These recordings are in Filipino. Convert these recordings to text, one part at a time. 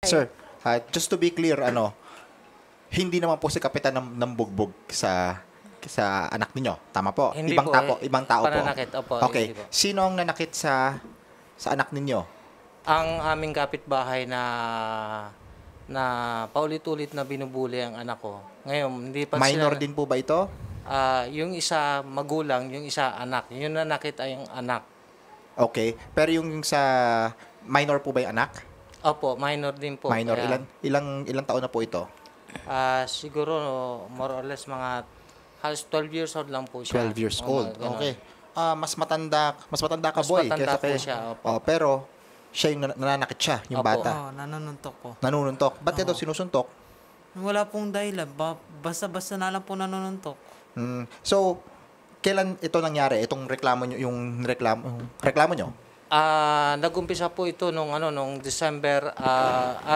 Sir, just to be clear, hindi naman po si Kapitan ng bugbog sa anak ninyo. Tama po? Hindi Ibang po, tao, ibang tao po. pananakit, opo, Okay. hindi po. Sino ang nanakit sa anak ninyo? Ang aming kapitbahay na paulit-ulit na binubuli ang anak ko. Ngayon, hindi pa Minor sila, din po ba ito? yung isa magulang, yung isa anak. Yung nanakit ay yung anak. Okay. Pero yung sa minor po ba yung anak? Opo, minor din po. Minor. Kaya, Ilang taon na po ito? siguro, more or less, halos 12 years old lang po siya. 12 years O, old. mga ganon. Okay. Mas matanda ka, Mas boy. matanda kaysa po kay- siya, opo. pero siya yung nananakit siya, yung Opo. bata. Oo, nanununtok po. Nanununtok. Ba't ito sinusuntok? Wala pong dahilan. Basta-basta na lang po nanununtok. So, kailan ito nangyari? Itong reklamo nyo, yung reklamo nyo? Nag-umpisa po ito nung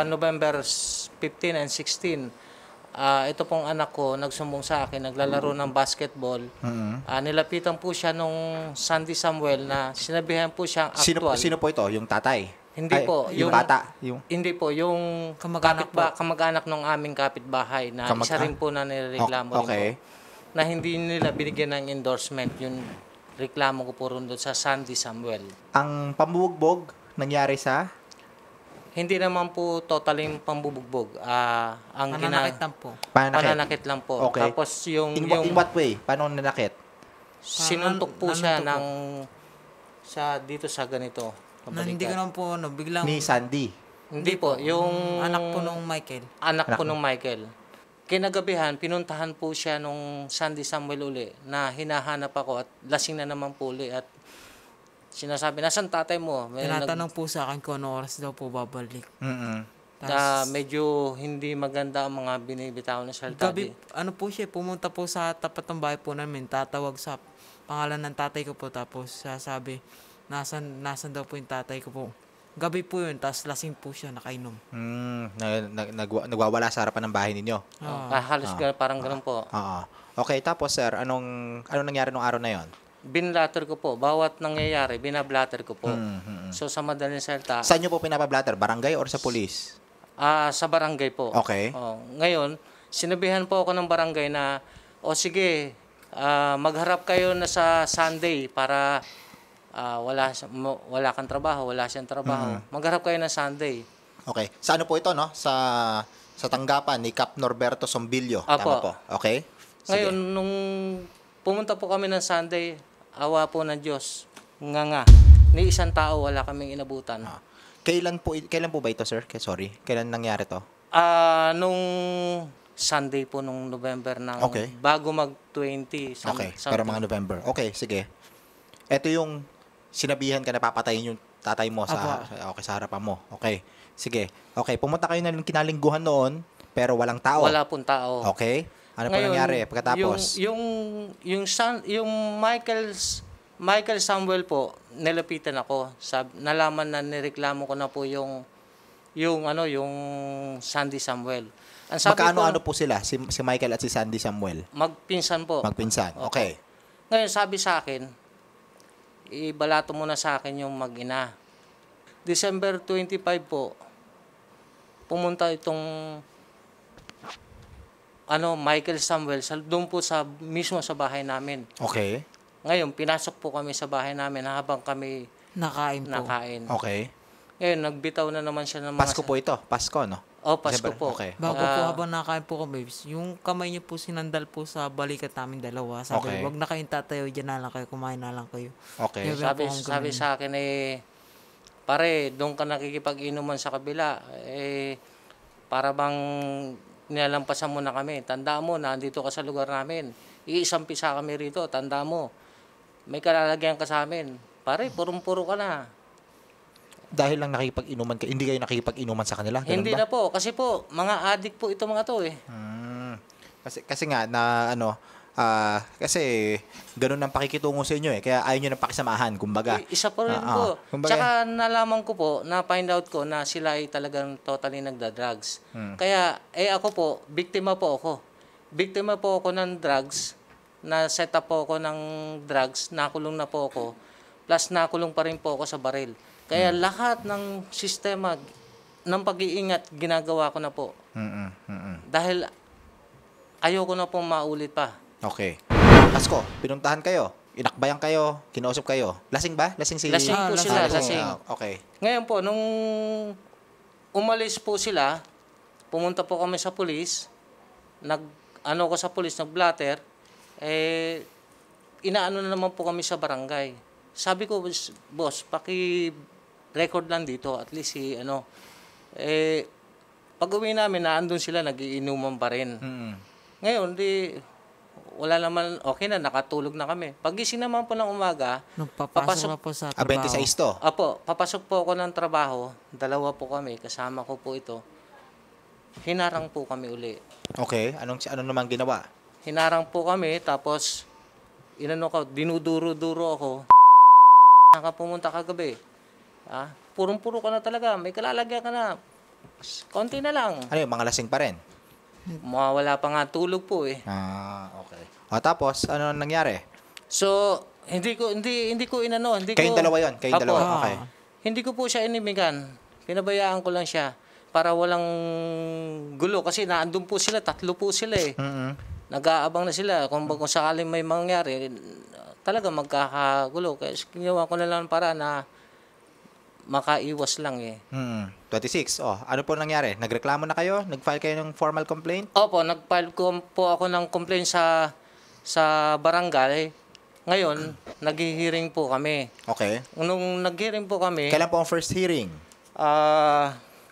November 15 and 16. Ito pong anak ko nagsumbong sa akin, naglalaro ng basketball. Nilapitan po siya nung Sandy Samuel na sinabihan po siyang actual. Sino po ito? Yung tatay? Hindi po, Yung yung- bata? Hindi po, yung Kamag-anak kamag-anak ng aming kapitbahay na isa rin po na nireklamo Okay. rin po. Na hindi nila binigyan ng endorsement yung reklamo ko po rin doon sa Sandy Samuel. Ang pambubugbog nangyari sa? Hindi naman po totally pambubugbog. Ang Nananakit lang po. pananakit lang po. Okay. Tapos yung In what way? Paano nanakit? sinuntok po siya nanuntok dito sa ganito. Hindi ko naman po, biglang Ni Sandy. Hindi po, yung anak po nung Michael. anak po nung Michael. Kinagabihan, pinuntahan po siya nung Sandy Samuel uli na hinahanap ako at lasing na naman po uli at sinasabi, nasan tatay mo? Tinatanong po sa akin kung ano oras daw po babalik. Medyo hindi maganda ang mga binibitaw na salita. Gabi, ano po siya, pumunta po sa tapat ng bahay po namin, tatawag sa pangalan ng tatay ko po, tapos sasabi, nasan daw po yung tatay ko po. Gabi po yun, tapos lasing po siya, nakainom. Nagwawala sa harapan ng bahay ninyo. Halos parang ganun po. Oo. Okay, tapos sir, anong nangyari nung araw na yon? Binlatter ko po. Bawat nangyayari, binablatter ko po. So sa madaling salita, Saan nyo po pinapablatter? Barangay or sa police? sa barangay po. Okay. Ngayon, sinabihan po ako ng barangay na, sige, magharap kayo na sa Sunday para wala kang trabaho, wala siyang trabaho. Magharap kayo na Sunday. Okay. Sa ano po ito, no? Sa tanggapan ni Cap Norberto Sombilyo. Apo. Tama po. Okay? Sige. Ngayon, nung pumunta po kami ng Sunday, awa po ng Diyos, nga. Ni isang tao, wala kaming inabutan. Kailan po ba ito, sir? Sorry. Kailan nangyari to? Nung Sunday po, nung November Okay. bago mag-20. Okay. Pero mga November. Okay, sige. Ito yung sinabihan ka na papatayin yung tatay mo sa harapan mo. Okay. Sige. Okay, pumunta kayo na kinalingguhan noon, pero walang tao. Wala pong tao. Okay. Ano pa Ngayon, nangyari pagkatapos? Yung Michael Samuel po, nilapitan ako. Nalaman na nireklamo ko na po yung Sandy Samuel. Ang sabi Magkaano-ano po sila, si Michael at si Sandy Samuel? Magpinsan po. Magpinsan. Okay. Ngayon, sabi sa akin, ibalato mo na sa akin yung mag-ina. December 25 po, pumunta itong Michael Samuel doon po mismo sa bahay namin. Okay. Ngayon, pinasok po kami sa bahay namin habang kami Nakain po. nakain. Okay. Ngayon, nagbitaw na naman siya ng mga... Pasko po ito. Pasko, no? Pasko po. Okay. Bago po habang nakain po kami, yung kamay niyo po sinandal po sa balikat namin dalawa. Sabi, Okay. wag na kayong tatayo, dyan na lang kayo, kumain na lang kayo. Okay. Yung- Sabi sa akin pare, doon ka nakikipag-inuman sa kabila. Para bang nilalampasan mo na kami. Tandaan mo, nandito ka sa lugar namin. Iisang pisa kami rito, tandaan mo. May kalalagyan ka sa amin. Pare, purong-puro ka na. Dahil lang nakikipag-inuman ka, hindi kayo nakikipag-inuman sa kanila? Ganun Hindi ba? na po. Kasi po, mga addict po ito mga to . Kasi nga na kasi ganun ang pakikitungo sa inyo Kaya ayaw nyo ng pakisamahan, kumbaga. Isa po rin po. Kumbaga, Tsaka nalaman ko po, na-find out ko na sila ay talagang totally nagda-drugs. Kaya, ako po, biktima po ako. Biktima po ako ng drugs, na-set up po ako ng drugs, nakulong na po ako, plus nakulong pa rin po ako sa baril. Kaya lahat ng sistema ng pag-iingat, ginagawa ko na po. Dahil ayoko na pong maulit pa. Okay. Asko, pinuntahan kayo. Inakbayan kayo, kinausap kayo. Lasing ba? Lasing si... Lasing po sila, lasing. Okay. Ngayon po, nung umalis po sila, pumunta po kami sa pulis, ko sa pulis, nag-blatter, inaano na naman po kami sa barangay. Sabi ko, boss, paki-record lang dito, at least pag-uwi namin, naandun sila, nagiinuman pa rin. Ngayon, wala naman, okay na, nakatulog na kami. Pagising naman po ng umaga, Papasok na po sa trabaho. 26 to? Apo, papasok po ako ng trabaho, dalawa po kami, kasama ko po ito. Hinarang po kami uli. Okay. Ano naman ginawa? Hinarang po kami, tapos, dinuduro-duro ako. Ka pumunta kagabi. Purong-puro ka na talaga, may kalalagyan ka na. Konti na lang. Ano yung mga lasing pa rin? Mawawala pa nga tulog po eh. Okay. Tapos, ano nangyari? So, hindi ko Kayong dalawa yun? Kayong Apo. dalawa? Okay. Hindi ko po siya inimigan. Pinabayaan ko lang siya para walang gulo kasi naandun po sila, 3 po sila eh. Nag-aabang na sila kung sakaling may mangyari, talaga magkakagulo. Kaya ginawa ko na lang para na makaiwas lang eh. 26. Ano po nangyari? Nagreklamo na kayo? Nag-file kayo ng formal complaint? Opo, nag-file po ako ng complaint sa barangay. Ngayon, nag-hearing po kami. Okay. Nung nag-hearing po kami, Kailan po ang first hearing?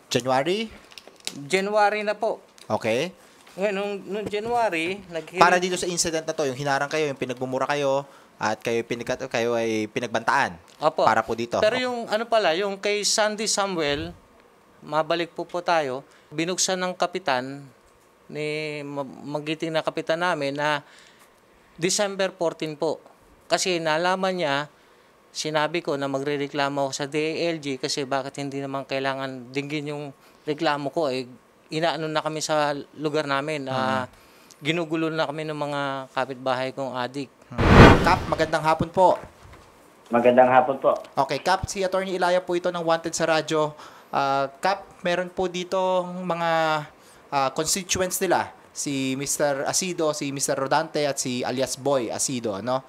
January? January na po. Okay. Ngayon, nung January, nag-hearing. Para dito sa incident na to, yung hinarang kayo, yung pinagbumura kayo, at kayo ay pinagbantaan. Opo. Para po dito. Pero yung yung kay Sandy Samuel, mabalik po tayo, binuksan ng kapitan, magiting na kapitan namin na December 14 po. Kasi nalaman niya, sinabi ko na magrereklamo ako sa DALG kasi bakit hindi naman kailangan dinggin yung reklamo ko. Inaano na kami sa lugar namin. Ginugulo na kami ng mga kapitbahay kong adik. Kap, magandang hapon po. Magandang hapon po. Okay, Kap, si Attorney Ilaya po ito ng Wanted sa radyo. Kap, meron po dito mga constituents nila. Si Mr. Asido, si Mr. Rodante, at si alias Boy Asido, ano?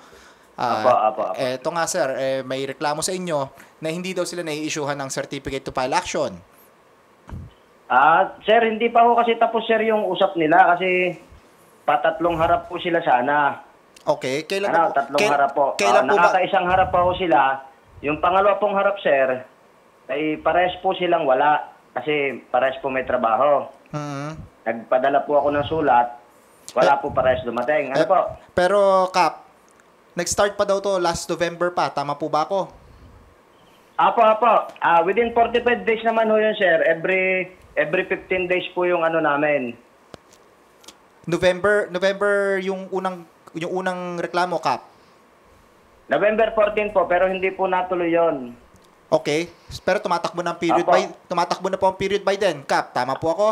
Apo. Eto nga sir, may reklamo sa inyo na hindi daw sila nai-issuehan ng certificate to file action. Sir, hindi pa ho kasi tapos sir yung usap nila kasi patatlong harap po sila sana. Okay, kailan tatlong harap po. Kailan po ba? Nakakaisang harap pa ho sila. Yung pangalawa pong harap, sir, ay pares po silang wala kasi pares po may trabaho. Nagpadala po ako ng sulat. Wala po pares dumating. Ano po? Pero, Kap, nag-start pa daw to last November pa. Tama po ba ako? Apo. Within 45 days naman ho yun, sir. Every 15 days po yung ano namin. November yung unang reklamo, Kap. November 14 po, pero hindi po natuloy yon. Okay. Pero tumatakbo na po ang period by then, Kap. Tama po ako?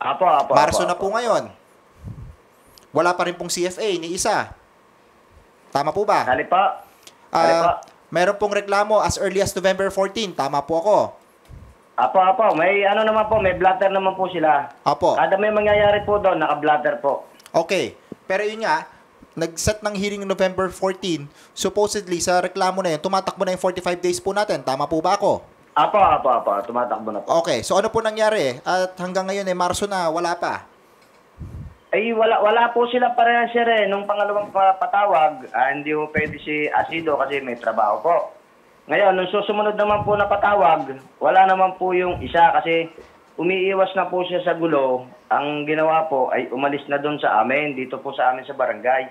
Apo. Marso na po ngayon. Wala pa rin pong CFA ni isa. Tama po ba? Dali po. Meron pong reklamo as early as November 14. Tama po ako? Apo. May ano naman po, may blatter naman po sila. Apo. Kada may mangyayari po doon, naka-blatter po. Okay. Pero yun nga, nag-set ng hearing November 14. Supposedly, sa reklamo na yun, tumatakbo na yung 45 days po natin. Tama po ba ako? Apo. Tumatakbo na po. Okay. So, ano po nangyari? At hanggang ngayon, Marso na, wala pa. Ay, wala po sila parehas, sir. Nung pangalawang patawag, hindi po pwede si Asido kasi may trabaho po. Ngayon, nung susunod naman po na patawag, wala naman po yung isa kasi umiiwas na po siya sa gulo. Ang ginawa po ay umalis na doon sa amin, dito po sa amin sa barangay.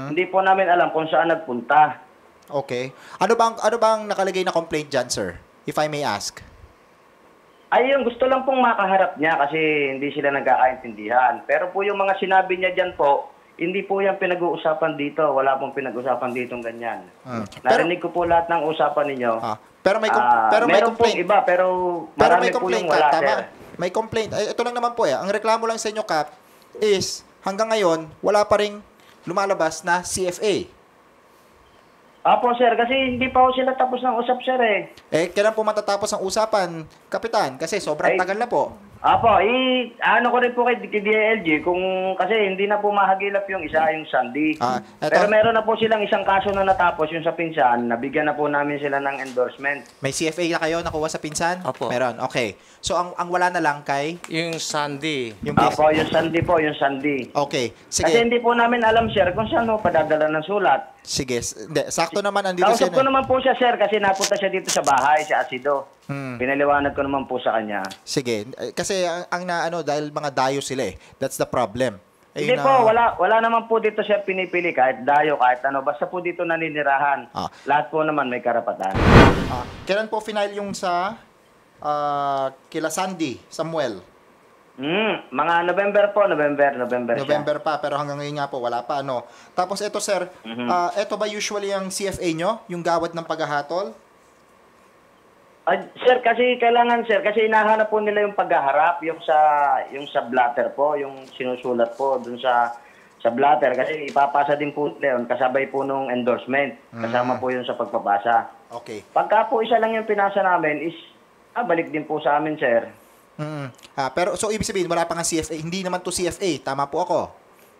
Hindi po namin alam kung saan nagpunta. Okay. Ano bang nakalagay na complaint dyan, sir? If I may ask. Ay, yung gusto lang pong makaharap niya kasi hindi sila nagkakaintindihan. Pero po yung mga sinabi niya dyan po, hindi po yan pinag-uusapan dito. Wala pong pinag-uusapan ditong ganyan. Narinig ko po lahat ng usapan ninyo. Pero may meron complaint. Pong iba, pero marami po yung wala, tama. sir. May complaint. Ay, ito lang naman po Ang reklamo lang sa inyo, Kap, is hanggang ngayon, wala pa ring lumalabas na CFA. Apo, sir, kasi hindi pa ho sila tapos ng usap, sir, eh. Kailan po matatapos ang usapan, Kapitan? Kasi sobrang Ay. tagal na po. Apo, ano ko rin po kay DLG kung kasi hindi na po mahagilap yung isa, yung Sandy. Eto, Pero meron na po silang isang kaso na natapos, yung sa pinsan, nabigyan na po namin sila ng endorsement. may CFA na kayo nakuha sa pinsan? Opo. Meron, okay. So, ang wala na lang kay... Yung Sandy. Yung case. Apo, yung Sandy po, yung Sandy. Okay, Kasi sige. hindi po namin alam, sir, kung saan ho padadala ng sulat. Sige, hindi, sakto naman andito siya. Kausap ko naman po siya, sir, kasi napunta siya dito sa bahay, si Asido. Pinaliwanag ko naman po sa kanya. Sige, kasi dahil mga dayo sila eh. That's the problem. Hindi po, wala naman po dito sir pinipili, kahit dayo, kahit ano. Basta po dito naninirahan. Lahat po naman may karapatan. Kailan po final yung sa kila Sandy, Samuel? Mga November po, November siya. November pa, pero hanggang ngayon nga po, wala pa, ano. Tapos ito, sir, ito ba usually ang CFA nyo? Yung gawad ng paghahatol? Sir, kasi kailangan, sir, kasi hinahanap po nila yung paghaharap, yung sa blatter po, yung sinusulat po dun sa blatter. Kasi ipapasa din po nila yun, kasabay po nung endorsement. Kasama po yun sa pagpapasa. Okay. Pagka po isa lang yung pinasa namin is, balik din po sa amin, sir. Pero so ibig sabihin wala pa nga CFA, hindi naman to CFA, tama po ako.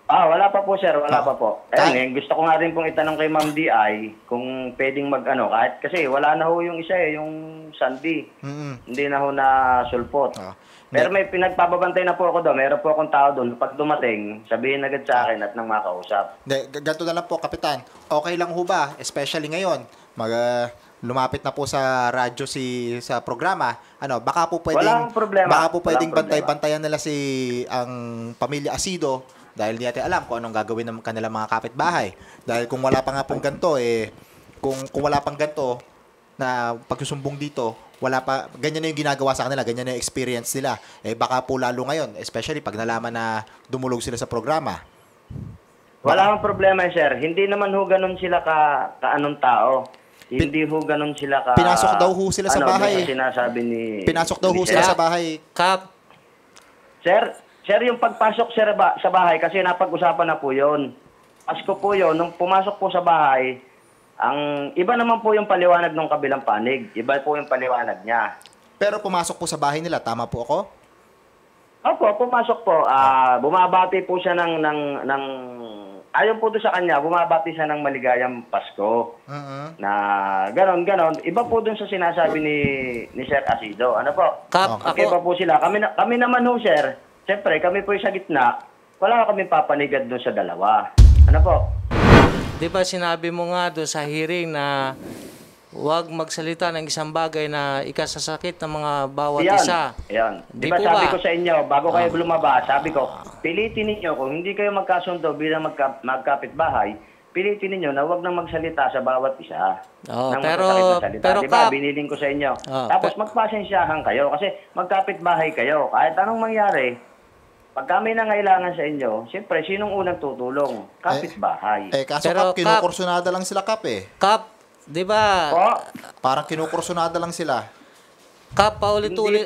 Wala pa po sir, wala pa po. Ayun, gusto ko nga rin pong itanong kay Ma'am DI kung pwedeng kahit kasi wala na ho yung isa yung Sandy. Hindi na ho na sulpot. Pero may pinagpapabantay na po ako doon, meron po akong tao doon. Pag dumating, sabihin agad sa akin at nang makausap. Ganito na lang po, Kapitan. Okay lang ho ba, especially ngayon, lumapit na po sa radyo sa programa, baka po pwedeng Walang problema. Baka po pwedeng Walang problema. bantay-bantayan nila ang pamilya Asido dahil hindi natin alam kung anong gagawin ng kanilang mga kapitbahay. Dahil kung wala pa nga pong ganito kung wala pang ganito na pagsusumbong dito, wala pa ganyan na yung ginagawa sa kanila, ganyan na yung experience nila. Baka po lalo ngayon, especially pag nalaman na dumulog sila sa programa. Wala akong problema, sir. Hindi naman ho ganun sila ka-anong tao. Hindi ho ganun sila ka... Pinasok daw ho sila sa bahay. Sinasabi ni... Pinasok daw ho sila sa bahay. Kap, Sir, yung pagpasok sa bahay, kasi napag-usapan na po yun. Pasko po yun, nung pumasok po sa bahay, ang iba naman po yung paliwanag ng kabilang panig. Iba po yung paliwanag niya. Pero pumasok po sa bahay nila, tama po ako? Opo, pumasok po. Bumabati po siya ng ayon po doon sa kanya, bumabati siya ng maligayang Pasko. Na ganon. Iba po doon sa sinasabi ni Sir Asido. Ano po? Kap, Iba po sila. Kami naman ho, sir. Siyempre, kami po yung sa gitna. Wala kami papanigad doon sa dalawa. Ano po? di ba sinabi mo nga doon sa hearing na huwag magsalita ng isang bagay na ikasasakit ng mga bawat isa. Yan. Di Di ba po sabi ba? ko sa inyo, bago kayo lumabas, sabi ko, pilitin ninyo kung hindi kayo magkasundo bilang magkapitbahay, pilitin ninyo na huwag nang magsalita sa bawat isa. Oo, Nang pero- masasakit na salita. pero Di ba, Kap- biniling ko sa inyo. Oo, Tapos magpasensyahan kayo kasi magkapitbahay kayo. Kahit anong mangyari, pag kami nangailangan sa inyo, siyempre, sinong unang tutulong? Kapitbahay. Kaso Pero, Kap, kinukursunada lang sila, Kap Kap, di ba? Po, Parang kinukursunada lang sila. Kap, paulit-ulit.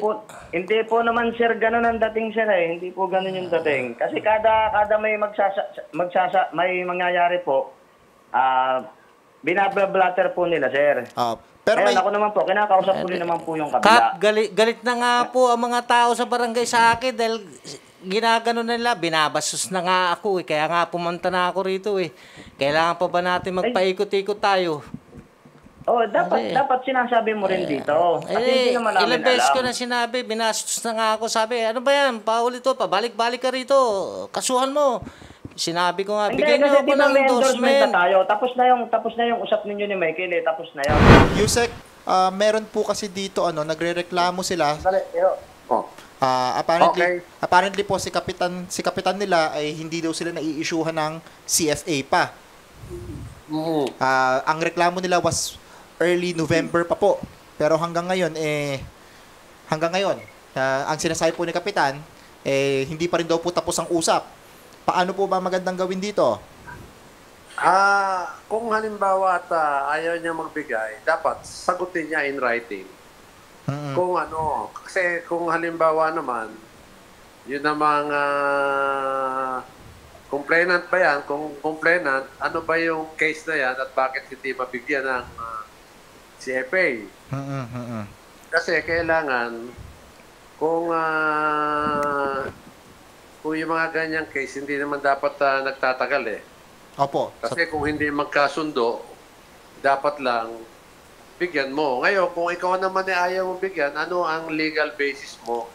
Hindi po naman sir ganun ang dating sir eh. Hindi po ganun yung dating. Kasi kada may may mangyayari po, binablatter po nila sir. Pero Ayun, may... ako naman po, kinakausap ko rin naman po yung Kap, kabila. galit na nga po ang mga tao sa barangay sa akin dahil ginagano nila, binabastos na nga ako eh. Kaya nga pumunta na ako rito eh. Kailangan pa ba natin magpaikot-ikot tayo? Oh, dapat sinasabi mo rin dito. Kasi hindi naman namin ilang beses alam. ko na sinabi, binastos na nga ako. Sabi, ano ba yan? Paulit to, pabalik-balik ka rito. Kasuhan mo. Sinabi ko nga, Hindi, bigyan niyo kasi ako di ba ng may endorsement endorsement. na tayo. Tapos na yung usap ninyo ni Michael eh. Tapos na yun. Yusek, meron po kasi dito, nagrereklamo sila. Dali, oh. Apparently po si kapitan nila ay hindi daw sila nai-issuehan ng CFA pa. Ang reklamo nila was early November pa po. Pero hanggang ngayon ang sinasabi po ni kapitan hindi pa rin daw po tapos ang usap. Paano po ba magandang gawin dito? Kung halimbawa at ayaw niya magbigay, dapat sagutin niya in writing. Kung kasi kung halimbawa naman, yun namang complainant ba yan? Kung complainant, ano ba yung case na yan at bakit hindi mabigyan ng CFA? Kasi kailangan, kung yung mga ganyang case, hindi naman dapat nagtatagal eh. Opo. Kasi kung hindi magkasundo, dapat lang bigyan mo. Ngayon, kung ikaw naman ay ayaw mo bigyan, ano ang legal basis mo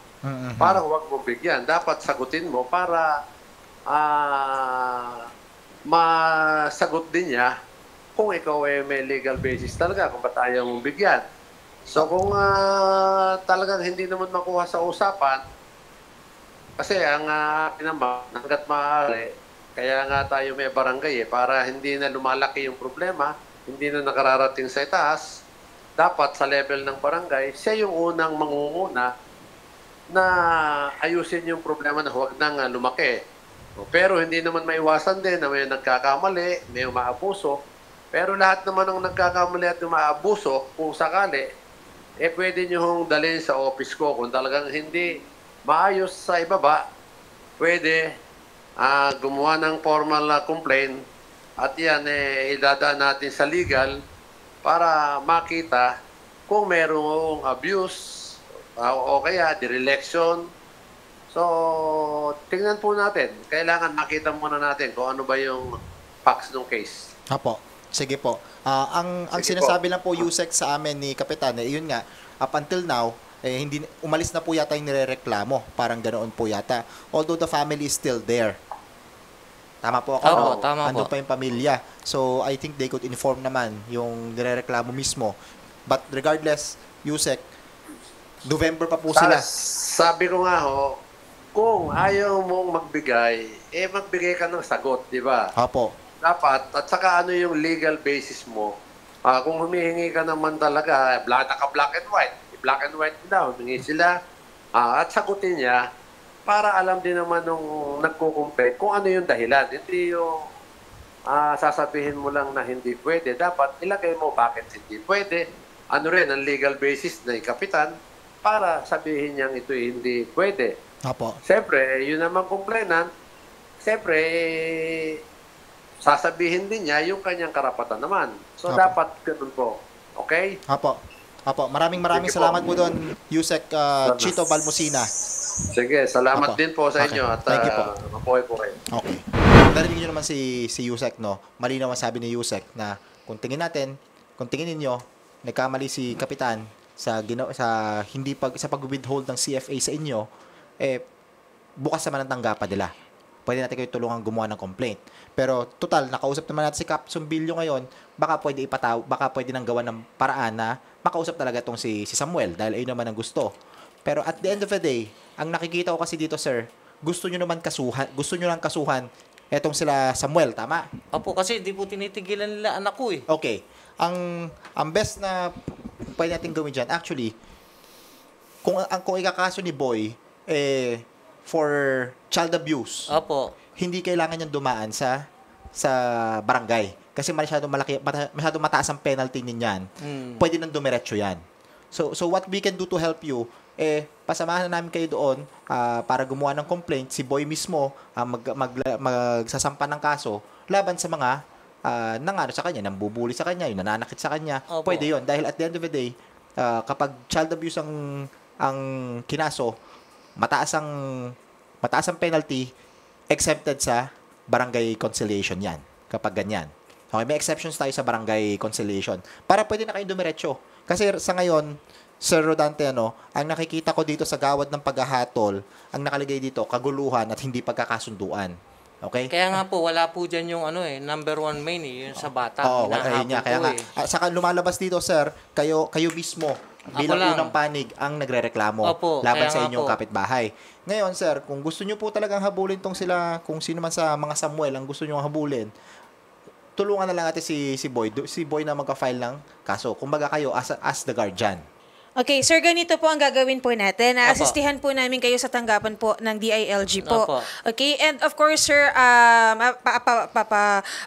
para huwag mo bigyan? Dapat sagutin mo para masagot din niya kung ikaw ay may legal basis talaga kung ba't ayaw mong bigyan. So kung talagang hindi naman makuha sa usapan, kasi ang naman, hanggat maaari, kaya nga tayo may barangay para hindi na lumalaki yung problema, hindi na nakararating sa itaas, dapat sa level ng barangay, siya yung unang mangunguna na ayusin yung problema na huwag nang lumaki. Pero hindi naman maiwasan din na may nagkakamali, may umaabuso. Pero lahat naman ng nagkakamali at umaabuso, kung sakali, pwede nyo hong dalhin sa office ko. Kung talagang hindi maayos sa ibaba, pwede gumawa ng formal complaint at yan idadaan natin sa legal para makita kung merong abuse o kaya dereliction. So, tingnan po natin. Kailangan makita muna natin kung ano ba yung facts ng case. Apo. Sige po. Ang Sige sinasabi lang po Yusek sa amin ni Kapitan, yun nga, up until now, hindi umalis na po yata yung nirereklamo. Parang ganoon po yata. Although the family is still there. Tama po ako. Opo, tama Andun po. pa yung pamilya. So, I think they could inform naman yung nirereklamo mismo. But regardless, Yusek, November pa po sila. Sabi ko nga kung ayaw mong magbigay, magbigay ka ng sagot, di ba? Apo. Dapat, at saka ano yung legal basis mo. Kung humihingi ka naman talaga, black and white. Black and white daw, humingi sila. At sagutin niya, para alam din naman nung nagko-compare kung ano yung dahilan. Hindi yung sasabihin mo lang na hindi pwede. Dapat ilagay mo bakit hindi pwede. Ano rin ang legal basis na kapitan para sabihin niyang ito hindi pwede. Apo. Siyempre, yun naman complainant, siyempre, sasabihin din niya yung kanyang karapatan naman. So, Apo. dapat ganun po. Okay? Apo. Apo. Maraming Sige po. salamat po doon, Yusek Chito Balmosina. Sige, salamat Apo. din po sa Okay. inyo at Thank you po. mabuhay po kayo. Okay. Narinig nyo naman si Yusek, no? Malinaw ang sabi ni Yusek na kung tingin ninyo, nagkamali si Kapitan sa pag-withhold ng CFA sa inyo, bukas naman ang tanggapan nila. Pwede natin kayo tulungan gumawa ng complaint. Pero total, nakausap naman natin si Cap Sumbilyo ngayon, baka pwede nang gawa ng paraan na makausap talaga itong si Samuel dahil ayun naman ang gusto. Pero at the end of the day, ang nakikita ko kasi dito, sir, gusto nyo lang kasuhan etong sila Samuel, tama? Opo, kasi di po tinitigilan nila anak ko eh. Okay. Ang best na pwede natin gawin dyan, actually, kung ikakaso ni Boy, for child abuse, Opo. hindi kailangan niyang dumaan sa barangay. Kasi masyadong mataas ang penalty niyan. Pwede nang dumiretso yan. So what we can do to help you, pasamahan na namin kayo doon para gumawa ng complaint. Si Boy mismo magsasampa ng kaso laban sa mga sa kanya, nambubuli sa kanya, yung nananakit sa kanya. Opo. Pwede yon dahil at the end of the day, kapag child abuse ang kinaso, mataas ang penalty, exempted sa barangay conciliation yan. Kapag ganyan. Okay, may exceptions tayo sa barangay conciliation. Para pwede na kayong dumiretso. Kasi sa ngayon, Sir Rodante, ang nakikita ko dito sa gawad ng paghahatol, ang nakalagay dito, kaguluhan at hindi pagkakasunduan. Okay? Kaya nga po, wala po dyan yung number one main yung sa bata. Oo, ayun niya. Kaya nga, saka lumalabas dito, sir, kayo mismo, bilang lang. unang panig, ang nagrereklamo Opo, laban kaya sa nga inyong po. kapitbahay. Ngayon, sir, kung gusto nyo po talagang habulin tong sila, kung sino man sa mga Samuel ang gusto nyo habulin, tulungan na lang natin si Boy. Si Boy na magka-file ng kaso. Kumbaga kayo, as the guardian. Okay, sir, ganito po ang gagawin po natin. Apo. Asistihan po namin kayo sa tanggapan po ng DILG po. Apo. Okay, and of course, sir,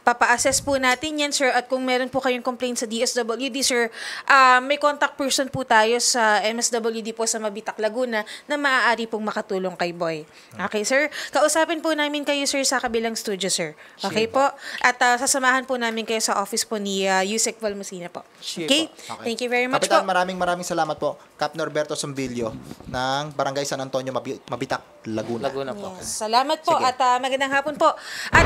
papa-assess po natin yan, sir. At kung meron po kayong complaint sa DSWD, sir, may contact person po tayo sa MSWD po sa Mabitak, Laguna na maaari pong makatulong kay Boy. Okay, sir? Kausapin po namin kayo, sir, sa kabilang studio, sir. Okay po? At sasamahan po namin kayo sa office po ni Yusek Valmusina po. Okay? Thank you very much Kapitan, po. maraming salamat po. Cap Norberto Sombilio ng Barangay San Antonio, Mabitak, Laguna. Laguna po. Yes, salamat po Sige. at magandang hapon po. At